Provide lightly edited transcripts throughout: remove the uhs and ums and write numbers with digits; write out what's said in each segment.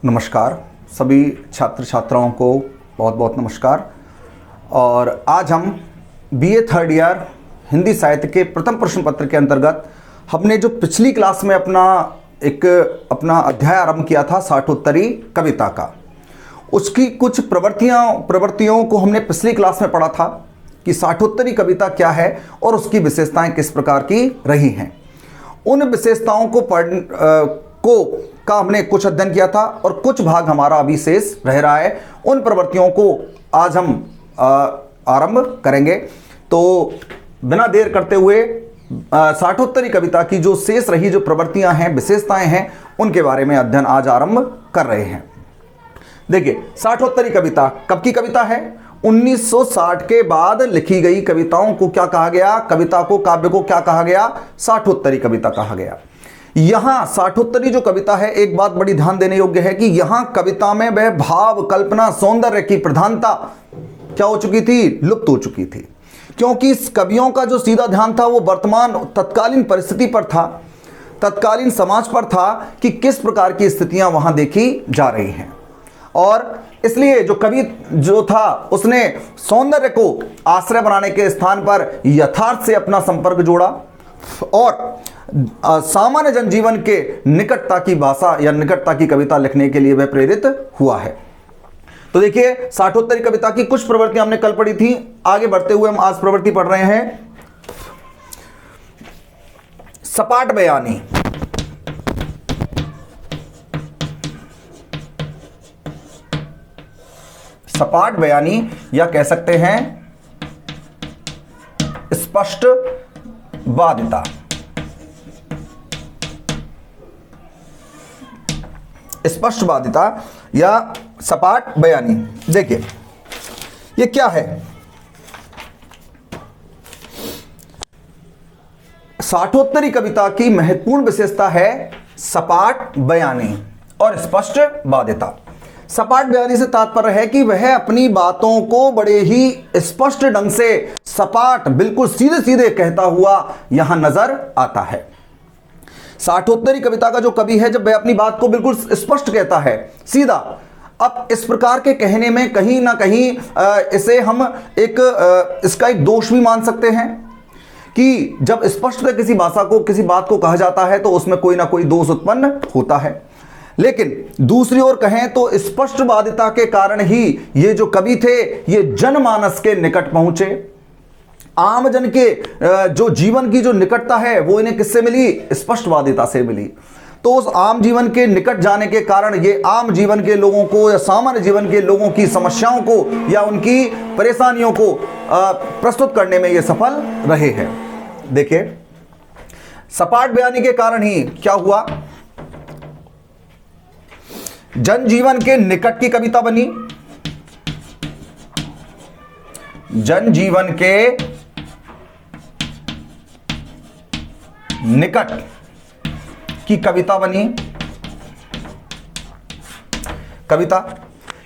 नमस्कार सभी छात्र छात्राओं को बहुत बहुत नमस्कार। और आज हम बीए थर्ड ईयर हिंदी साहित्य के प्रथम प्रश्न पत्र के अंतर्गत हमने जो पिछली क्लास में अपना अध्याय आरंभ किया था साठोत्तरी कविता का, उसकी कुछ प्रवृत्तियों को हमने पिछली क्लास में पढ़ा था कि साठोत्तरी कविता क्या है और उसकी विशेषताएं किस प्रकार की रही हैं। उन विशेषताओं का हमने कुछ अध्ययन किया था और कुछ भाग हमारा अभी शेष रह रहा है। उन प्रवृत्तियों को आज हम आरंभ करेंगे। तो बिना देर करते हुए साठोत्तरी कविता की जो शेष रही जो प्रवृत्तियां हैं, विशेषताएं हैं, उनके बारे में अध्ययन आज आरंभ कर रहे हैं। देखिए, साठोत्तरी कविता कब की कविता है? 1960 के बाद लिखी गई कविताओं को क्या कहा गया? कविता को, काव्य को क्या कहा गया? साठोत्तरी कविता कहा गया। यहां साठोत्तरी जो कविता है, एक बात बड़ी ध्यान देने योग्य है कि यहां कविता में वह भाव, कल्पना, सौंदर्य की प्रधानता क्या हो चुकी थी? लुप्त हो चुकी थी। क्योंकि इस कवियों का जो सीधा ध्यान था वो वर्तमान तत्कालीन परिस्थिति पर था, तत्कालीन समाज पर था कि किस प्रकार की स्थितियां वहां देखी जा रही हैं। और इसलिए जो कवि जो था उसने सौंदर्य को आश्रय बनाने के स्थान पर यथार्थ से अपना संपर्क जोड़ा और सामान्य जनजीवन के निकटता की भाषा या निकटता की कविता लिखने के लिए वह प्रेरित हुआ है। तो देखिए, साठोत्तरी कविता की कुछ प्रवृत्तियां हमने कल पढ़ी थी। आगे बढ़ते हुए हम आज प्रवृत्ति पढ़ रहे हैं सपाट बयानी। सपाट बयानी या कह सकते हैं स्पष्ट वादिता। स्पष्टवादिता या सपाट बयानी। देखिए, ये क्या है? साठोत्तरी कविता की महत्वपूर्ण विशेषता है सपाट बयानी और स्पष्ट वादिता। सपाट बयानी से तात्पर्य है कि वह अपनी बातों को बड़े ही स्पष्ट ढंग से, सपाट, बिल्कुल सीधे सीधे कहता हुआ यहां नजर आता है। साठोत्तरी कविता का जो कवि है, जब वह अपनी बात को बिल्कुल स्पष्ट कहता है, सीधा, अब इस प्रकार के कहने में कहीं ना कहीं इसे हम इसका एक दोष भी मान सकते हैं कि जब स्पष्ट किसी भाषा को, किसी बात को कहा जाता है तो उसमें कोई ना कोई दोष उत्पन्न होता है। लेकिन दूसरी ओर कहें तो स्पष्टवादिता के कारण ही ये जो कवि थे ये जनमानस के निकट पहुंचे। आम जन के जो जीवन की जो निकटता है वो इन्हें किससे मिली? स्पष्टवादिता से मिली। तो उस आम जीवन के निकट जाने के कारण ये आम जीवन के लोगों को या सामान्य जीवन के लोगों की समस्याओं को या उनकी परेशानियों को प्रस्तुत करने में ये सफल रहे हैं। देखिए, सपाट बयानी के कारण ही क्या हुआ? जनजीवन के निकट की कविता बनी। जनजीवन के निकट की कविता बनी। कविता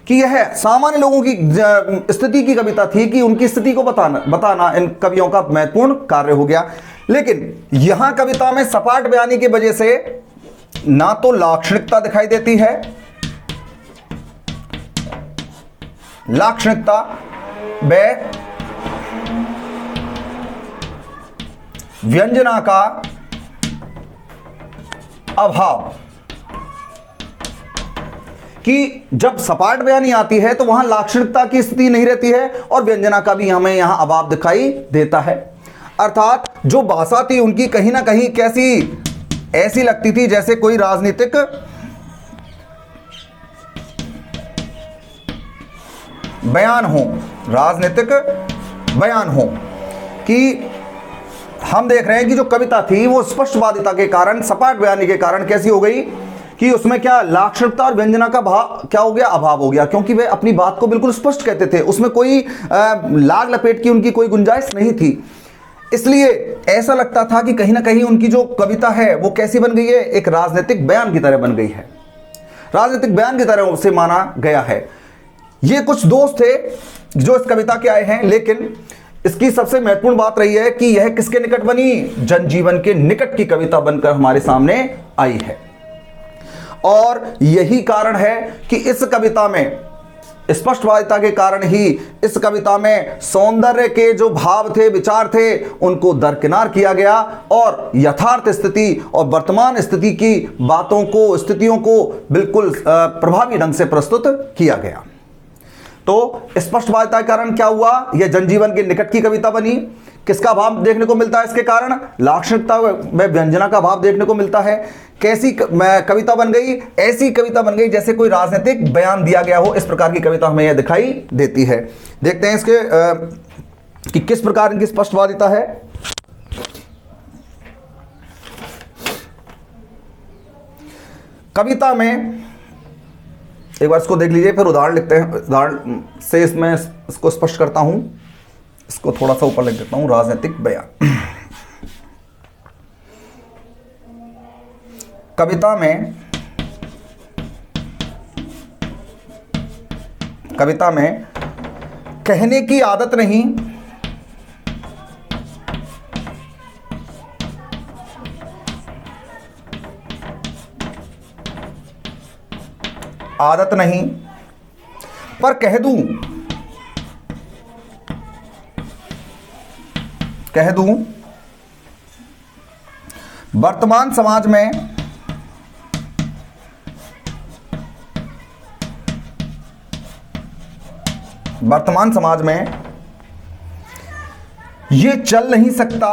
कि यह सामान्य लोगों की स्थिति की कविता थी कि उनकी स्थिति को बताना इन कवियों का महत्वपूर्ण कार्य हो गया। लेकिन यहां कविता में सपाट बयानी की वजह से ना तो लाक्षणिकता दिखाई देती है, लाक्षणिकता व व्यंजना का अभाव, कि जब सपाट बयानी आती है तो वहां लाक्षणिकता की स्थिति नहीं रहती है और व्यंजना का भी हमें यहां अभाव दिखाई देता है। अर्थात जो भाषा थी उनकी कहीं ना कहीं कैसी, ऐसी लगती थी जैसे कोई राजनीतिक बयान हो, राजनीतिक बयान हो। कि हम देख रहे हैं कि जो कविता थी वो स्पष्टवादिता के कारण, सपाट बयानी के कारण कैसी हो गई कि उसमें क्या लाक्षणिकता और व्यंजना का भाव क्या हो गया? अभाव हो गया। क्योंकि वे अपनी बात को बिल्कुल स्पष्ट कहते थे, उसमें कोई लाग लपेट की उनकी कोई गुंजाइश नहीं थी। इसलिए ऐसा लगता था कि कहीं ना कहीं उनकी जो कविता है वो कैसी बन गई है? एक राजनीतिक बयान की तरह बन गई है, राजनीतिक बयान की तरह उसे माना गया है। ये कुछ दोष थे जो इस कविता के आए हैं, लेकिन इसकी सबसे महत्वपूर्ण बात रही है कि यह किसके निकट बनी? जनजीवन के निकट की कविता बनकर हमारे सामने आई है। और यही कारण है कि इस कविता में स्पष्टवादिता के कारण ही इस कविता में सौंदर्य के जो भाव थे, विचार थे, उनको दरकिनार किया गया और यथार्थ स्थिति और वर्तमान स्थिति की बातों को, स्थितियों को बिल्कुल प्रभावी ढंग से प्रस्तुत किया गया। तो स्पष्टवादिता के कारण क्या हुआ, यह जनजीवन के निकट की कविता बनी। किसका भाव देखने को मिलता है इसके कारण, लाक्षणिकता व व्यंजना का भाव देखने को मिलता है। कैसी कविता बन गई, ऐसी कविता बन गई जैसे कोई राजनीतिक बयान दिया गया हो, इस प्रकार की कविता हमें यह दिखाई देती है। देखते हैं इसके कि किस प्रकार इनकी स्पष्टवादिता है। कविता में एक बार इसको देख लीजिए, फिर उदाहरण लिखते हैं। उदाहरण से इसमें इसको स्पष्ट करता हूं। इसको थोड़ा सा ऊपर लिख देता हूं, राजनीतिक बयान। कविता में कहने की आदत नहीं, पर कह दूं वर्तमान समाज में ये चल नहीं सकता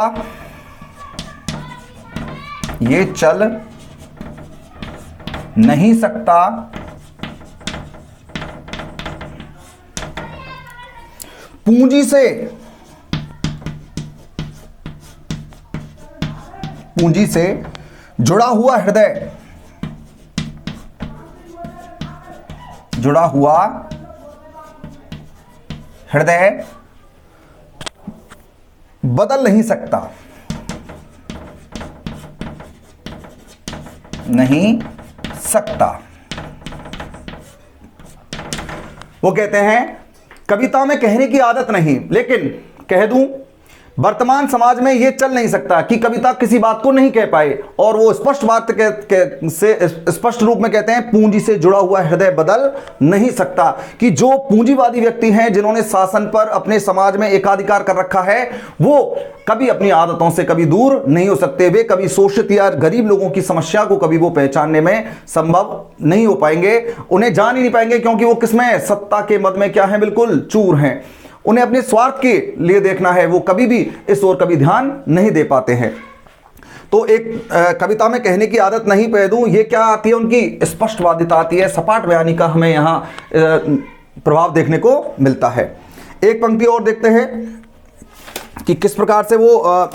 पूंजी से जुड़ा हुआ हृदय बदल नहीं सकता। वो कहते हैं कविता में कहने की आदत नहीं, लेकिन कह दूं वर्तमान समाज में यह चल नहीं सकता कि कविता किसी बात को नहीं कह पाए, और वो स्पष्ट रूप में कहते हैं पूंजी से जुड़ा हुआ हृदय बदल नहीं सकता, कि जो पूंजीवादी व्यक्ति हैं जिन्होंने शासन पर अपने समाज में एकाधिकार कर रखा है, वो कभी अपनी आदतों से कभी दूर नहीं हो सकते। वे कभी शोषित या गरीब लोगों की समस्या को कभी वो पहचानने में संभव नहीं हो पाएंगे, उन्हें जान ही नहीं पाएंगे, क्योंकि वो किसमें, सत्ता के मद में क्या है, बिल्कुल चूर हैं। उन्हें अपने स्वार्थ के लिए देखना है, वो कभी भी इस ओर कभी ध्यान नहीं दे पाते हैं। तो एक कविता में कहने की आदत नहीं कह दूं, ये क्या आती है, उनकी स्पष्टवादिता आती है, सपाट बयानी का हमें यहाँ प्रभाव देखने को मिलता है। एक पंक्ति और देखते हैं कि किस प्रकार से वो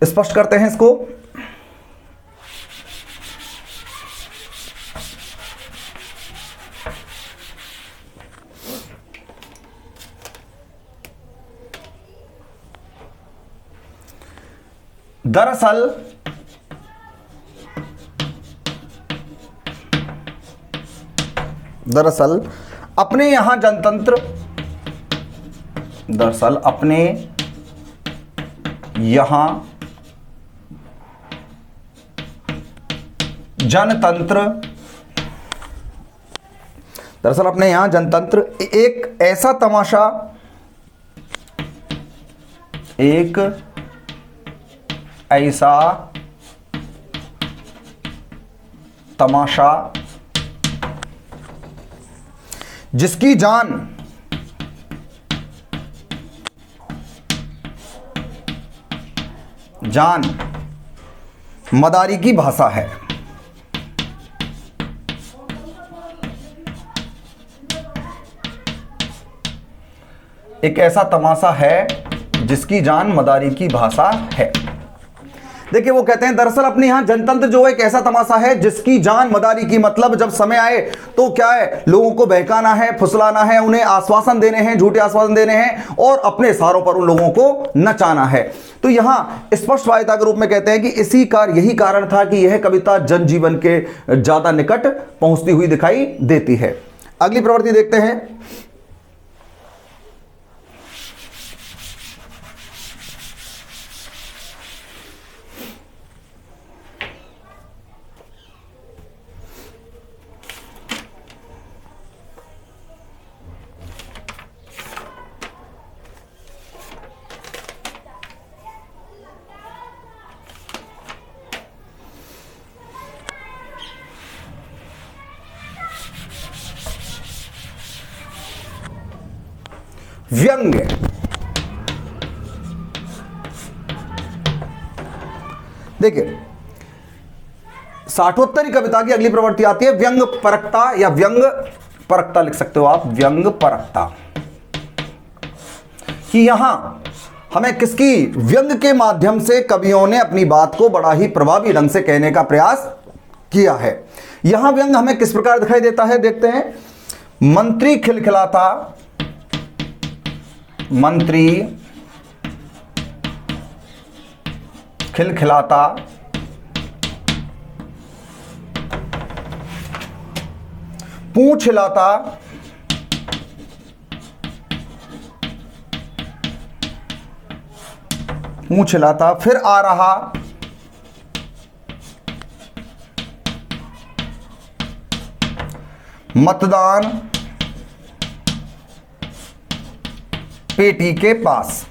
स्पष्ट करते हैं इसको। दरअसल अपने यहां जनतंत्र एक ऐसा तमाशा जिसकी जान मदारी की भाषा है। एक ऐसा तमाशा है जिसकी जान मदारी की भाषा है। देखिए वो कहते हैं दरअसल अपने यहां जनतंत्र जो एक ऐसा तमाशा है जिसकी जान मदारी की, मतलब जब समय आए तो क्या है, लोगों को बहकाना है, फुसलाना है, उन्हें आश्वासन देने हैं, झूठे आश्वासन देने हैं और अपने इशारों पर उन लोगों को नचाना है। तो यहां स्पष्टवादिता के रूप में कहते हैं कि यही कारण था कि यह कविता जनजीवन के ज्यादा निकट पहुंचती हुई दिखाई देती है। अगली प्रवृत्ति देखते हैं। व्यंग्य। देखिए, साठोत्तरी कविता की अगली प्रवृत्ति आती है व्यंग परकता, या व्यंग परकता लिख सकते हो आप, व्यंग परकता। कि यहां हमें किसकी, व्यंग के माध्यम से कवियों ने अपनी बात को बड़ा ही प्रभावी ढंग से कहने का प्रयास किया है। यहां व्यंग हमें किस प्रकार दिखाई देता है, देखते हैं। मंत्री खिलखिलाता, मंत्री खिलखिलाता, पूंछ हिलाता, पूंछ हिलाता, फिर आ रहा, मतदान पेटी के पास,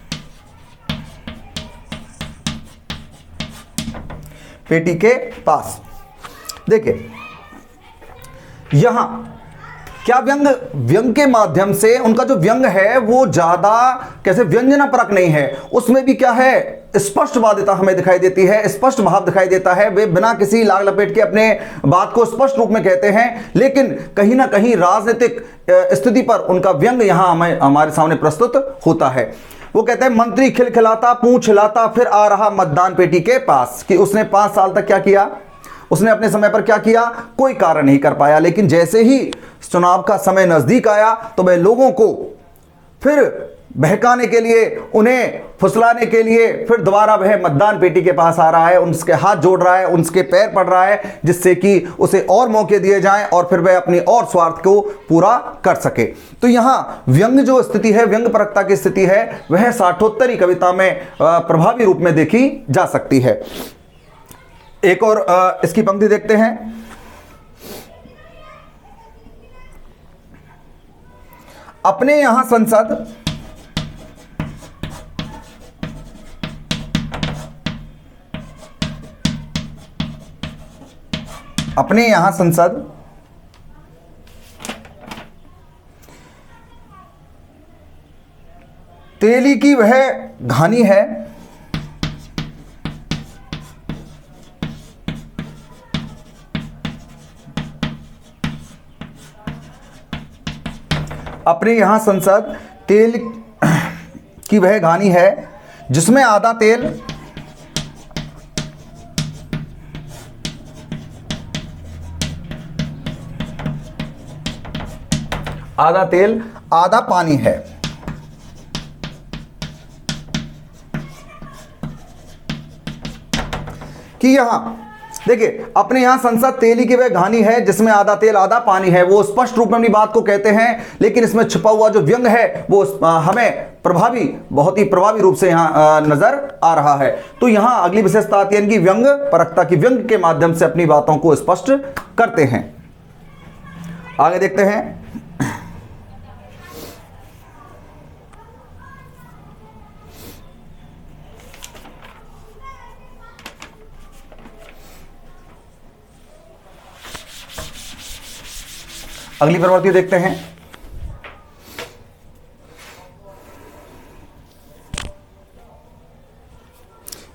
पेटी के पास। देखिए, यहां क्या व्यंग, व्यंग के माध्यम से उनका जो व्यंग है वो ज्यादा कैसे व्यंजनापरक नहीं है, उसमें भी क्या है, स्पष्टवादिता हमें दिखाई देती है, स्पष्ट भाव दिखाई देता है। वे बिना किसी लाग लपेट के अपने बात को स्पष्ट रूप में कहते हैं, लेकिन कहीं ना कहीं राजनीतिक स्थिति पर उनका व्यंग यहां हमें हमारे सामने प्रस्तुत होता है। वो कहते हैं मंत्री खिलखिलाता, पूंछ हिलाता, फिर आ रहा मतदान पेटी के पास, कि उसने 5 साल तक क्या किया, उसने अपने समय पर क्या किया, कोई कार्य नहीं कर पाया। लेकिन जैसे ही चुनाव का समय नजदीक आया तो वह लोगों को फिर बहकाने के लिए, उन्हें फुसलाने के लिए फिर दोबारा वह मतदान पेटी के पास आ रहा है, उनके हाथ जोड़ रहा है, उनके पैर पड़ रहा है, जिससे कि उसे और मौके दिए जाएं और फिर वह अपनी और स्वार्थ को पूरा कर सके। तो यहां व्यंग जो स्थिति है, व्यंग परकता की स्थिति है, वह साठोत्तरी कविता में प्रभावी रूप में देखी जा सकती है। एक और इसकी पंक्ति देखते हैं। अपने यहां संसद, अपने यहां संसद तेली की वह घानी है, अपने यहां संसद तेल की वह घानी है, जिसमें आधा तेल, आधा तेल आधा पानी है। कि यहां देखिए, अपने यहां संसद तेली की वह घानी है, जिसमें आधा तेल आधा पानी है, वो स्पष्ट रूप में अपनी बात को कहते हैं, लेकिन इसमें छुपा हुआ जो व्यंग है वो हमें प्रभावी, बहुत ही प्रभावी रूप से यहां नजर आ रहा है। तो यहां अगली विशेषता आती है इनकी व्यंग परकता की, व्यंग के माध्यम से अपनी बातों को स्पष्ट करते हैं। आगे देखते हैं। अगली प्रवृत्ति देखते हैं।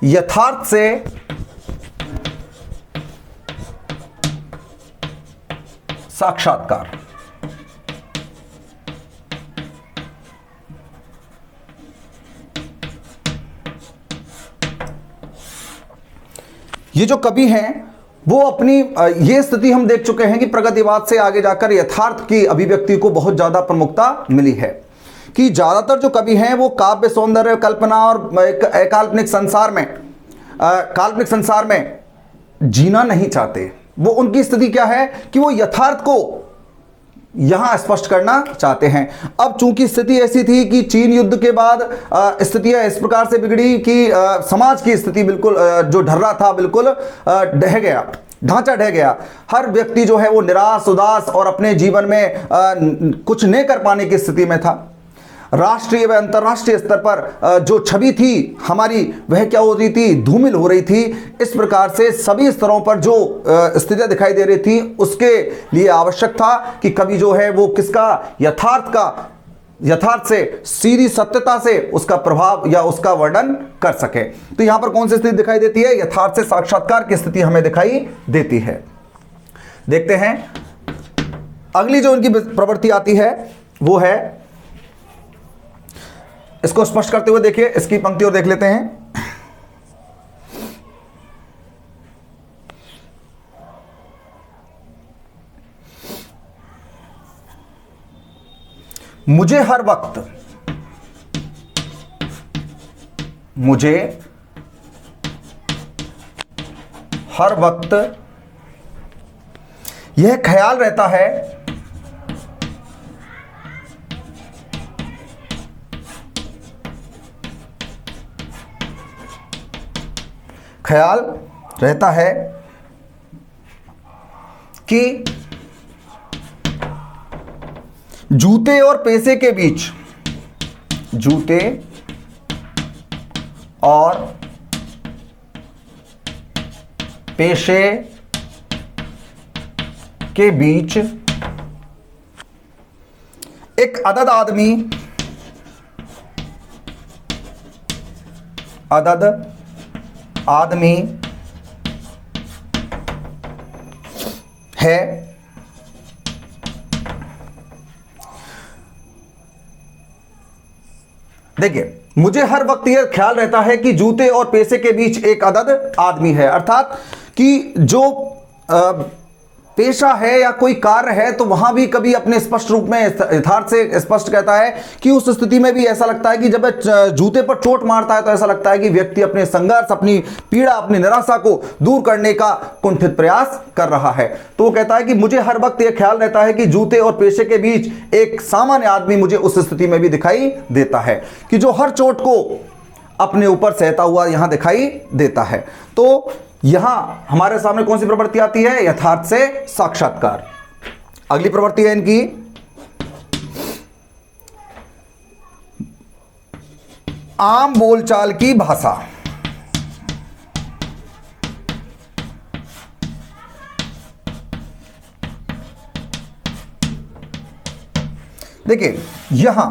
यथार्थ से साक्षात्कार। ये जो कवि हैं वो अपनी ये स्थिति हम देख चुके हैं कि प्रगतिवाद से आगे जाकर यथार्थ की अभिव्यक्ति को बहुत ज़्यादा प्रमुखता मिली है, कि ज़्यादातर जो कवि हैं वो काव्य सौंदर्य कल्पना और काल्पनिक संसार में जीना नहीं चाहते। वो उनकी स्थिति क्या है कि वो यथार्थ को यहां स्पष्ट करना चाहते हैं। अब चूंकि स्थिति ऐसी थी कि चीन युद्ध के बाद स्थितियां इस प्रकार से बिगड़ी कि समाज की स्थिति बिल्कुल जो ढर्रा था बिल्कुल ढह गया, ढांचा ढह गया। हर व्यक्ति जो है वो निराश उदास और अपने जीवन में कुछ नहीं कर पाने की स्थिति में था। राष्ट्रीय व अंतर्राष्ट्रीय स्तर पर जो छवि थी हमारी वह क्या हो रही थी, धूमिल हो रही थी। इस प्रकार से सभी स्तरों पर जो स्थितियां दिखाई दे रही थी उसके लिए आवश्यक था कि कवि जो है वो किसका, यथार्थ का यथार्थ से, सीधी सत्यता से उसका प्रभाव या उसका वर्णन कर सके। तो यहां पर कौन सी स्थिति दिखाई देती है? यथार्थ से साक्षात्कार की स्थिति हमें दिखाई देती है। देखते हैं अगली जो इनकी प्रवृत्ति आती है वो है, इसको स्पष्ट करते हुए देखिए, इसकी पंक्ति और देख लेते हैं। मुझे हर वक्त यह ख्याल रहता है कि जूते और पैसे के बीच, जूते और पेशे के बीच एक अदद आदमी है। देखिए, मुझे हर वक्त यह ख्याल रहता है कि जूते और पैसे के बीच एक अदद आदमी है, अर्थात कि जो पेशा है या कोई कार्य है तो वहां भी कभी अपने स्पष्ट रूप में यथार्थ से स्पष्ट कहता है कि उस स्थिति में भी ऐसा लगता है कि जब जूते पर चोट मारता है तो ऐसा लगता है कि व्यक्ति अपने संघर्ष, अपनी पीड़ा, अपनी निराशा को दूर करने का कुंठित प्रयास कर रहा है। तो वो कहता है कि मुझे हर वक्त यह ख्याल रहता है कि जूते और पेशे के बीच एक सामान्य आदमी मुझे उस स्थिति में भी दिखाई देता है कि जो हर चोट को अपने ऊपर सहता हुआ यहां दिखाई देता है। तो यहां हमारे सामने कौन सी प्रवृत्ति आती है? यथार्थ से साक्षात्कार। अगली प्रवृत्ति है इनकी आम बोलचाल की भाषा। देखिए, यहां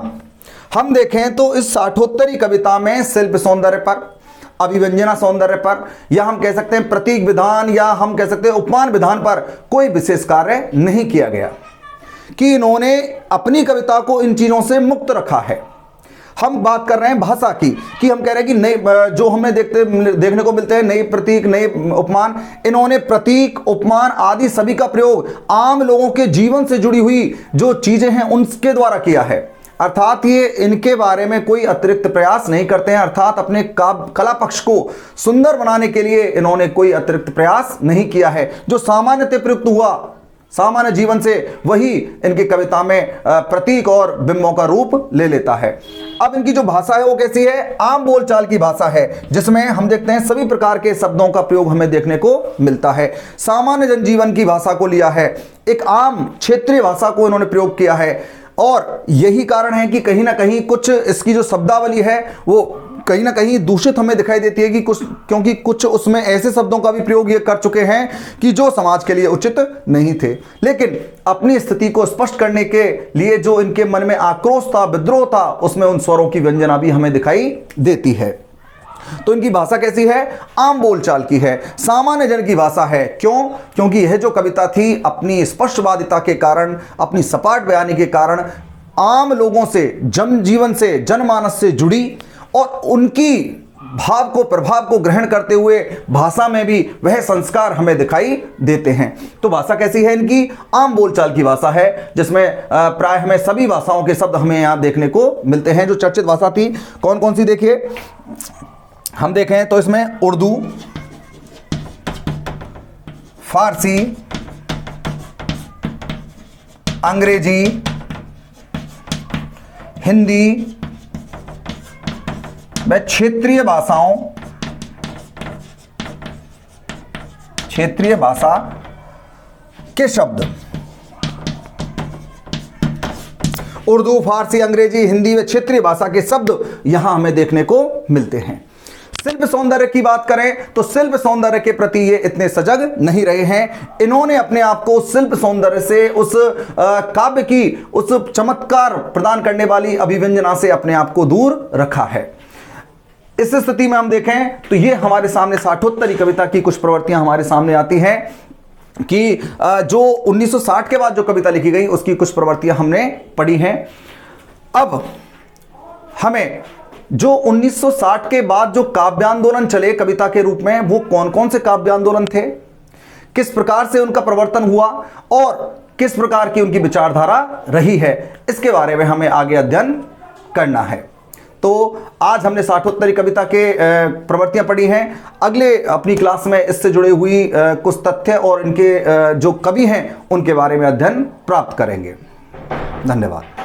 हम देखें तो इस साठोत्तरी कविता में शिल्प सौंदर्य पर, अभिव्यंजना सौंदर्य पर, या हम कह सकते हैं प्रतीक विधान, या हम कह सकते हैं उपमान विधान पर कोई विशेष कार्य नहीं किया गया, कि इन्होंने अपनी कविता को इन चीजों से मुक्त रखा है। हम बात कर रहे हैं भाषा की, कि हम कह रहे हैं कि नए जो हमें देखने को मिलते हैं नए प्रतीक, नए उपमान, इन्होंने प्रतीक, उपमान आदि सभी का प्रयोग आम लोगों के जीवन से जुड़ी हुई जो चीजें हैं उनके द्वारा किया है। अर्थात ये इनके बारे में कोई अतिरिक्त प्रयास नहीं करते हैं, अर्थात अपने कला पक्ष को सुंदर बनाने के लिए इन्होंने कोई अतिरिक्त प्रयास नहीं किया है। जो सामान्यतः प्रयुक्त हुआ सामान्य जीवन से, वही इनकी कविता में प्रतीक और बिंबों का रूप ले लेता है। अब इनकी जो भाषा है वो कैसी है? आम बोलचाल की भाषा है, जिसमें हम देखते हैं सभी प्रकार के शब्दों का प्रयोग हमें देखने को मिलता है। सामान्य जनजीवन की भाषा को लिया है, एक आम क्षेत्रीय भाषा को इन्होंने प्रयोग किया है, और यही कारण है कि कहीं ना कहीं कुछ इसकी जो शब्दावली है वो कहीं ना कहीं दूषित हमें दिखाई देती है, कि क्योंकि कुछ उसमें ऐसे शब्दों का भी प्रयोग ये कर चुके हैं कि जो समाज के लिए उचित नहीं थे। लेकिन अपनी स्थिति को स्पष्ट करने के लिए जो इनके मन में आक्रोश था, विद्रोह था, उसमें उन स्वरों की व्यंजना भी हमें दिखाई देती है। तो इनकी भाषा कैसी है? आम बोलचाल की है, सामान्य जन की भाषा है। क्यों? क्योंकि यह जो कविता थी अपनी स्पष्टवादिता के कारण, अपनी सपाट बयानी के कारण आम लोगों से, जनजीवन से, जनमानस से जुड़ी, और उनकी भाव को, प्रभाव को ग्रहण करते हुए भाषा में भी वह संस्कार हमें दिखाई देते हैं। तो भाषा कैसी है इनकी? आम बोलचाल की भाषा है, जिसमें प्राय हमें सभी भाषाओं के शब्द हमें यहाँ देखने को मिलते हैं। जो चर्चित भाषा थी कौन कौन सी देखिए, हम देखें तो इसमें उर्दू, फारसी, अंग्रेजी, हिंदी व क्षेत्रीय भाषा के शब्द। उर्दू, फारसी, अंग्रेजी, हिंदी व क्षेत्रीय भाषा के शब्द यहां हमें देखने को मिलते हैं। शिल्प सौंदर्य की बात करें तो शिल्प सौंदर्य के प्रति ये इतने सजग नहीं रहे हैं। इन्होंने अपने आप को शिल्प सौंदर्य से, उस काव्य की उस चमत्कार प्रदान करने वाली अभिव्यंजना से अपने आप को दूर रखा है। इस स्थिति में हम देखें तो ये हमारे सामने साठोत्तरी कविता की कुछ प्रवृत्तियां हमारे सामने आती हैं कि जो 1960 के बाद जो कविता लिखी गई उसकी कुछ प्रवृत्तियां हमने पढ़ी हैं। अब हमें जो 1960 के बाद जो काव्य आंदोलन चले कविता के रूप में, वो कौन कौन से काव्य आंदोलन थे, किस प्रकार से उनका प्रवर्तन हुआ और किस प्रकार की उनकी विचारधारा रही है, इसके बारे में हमें आगे अध्ययन करना है। तो आज हमने साठोत्तरी कविता के प्रवृत्तियां पढ़ी हैं। अगले अपनी क्लास में इससे जुड़ी हुई कुछ तथ्य और इनके जो कवि हैं उनके बारे में अध्ययन प्राप्त करेंगे। धन्यवाद।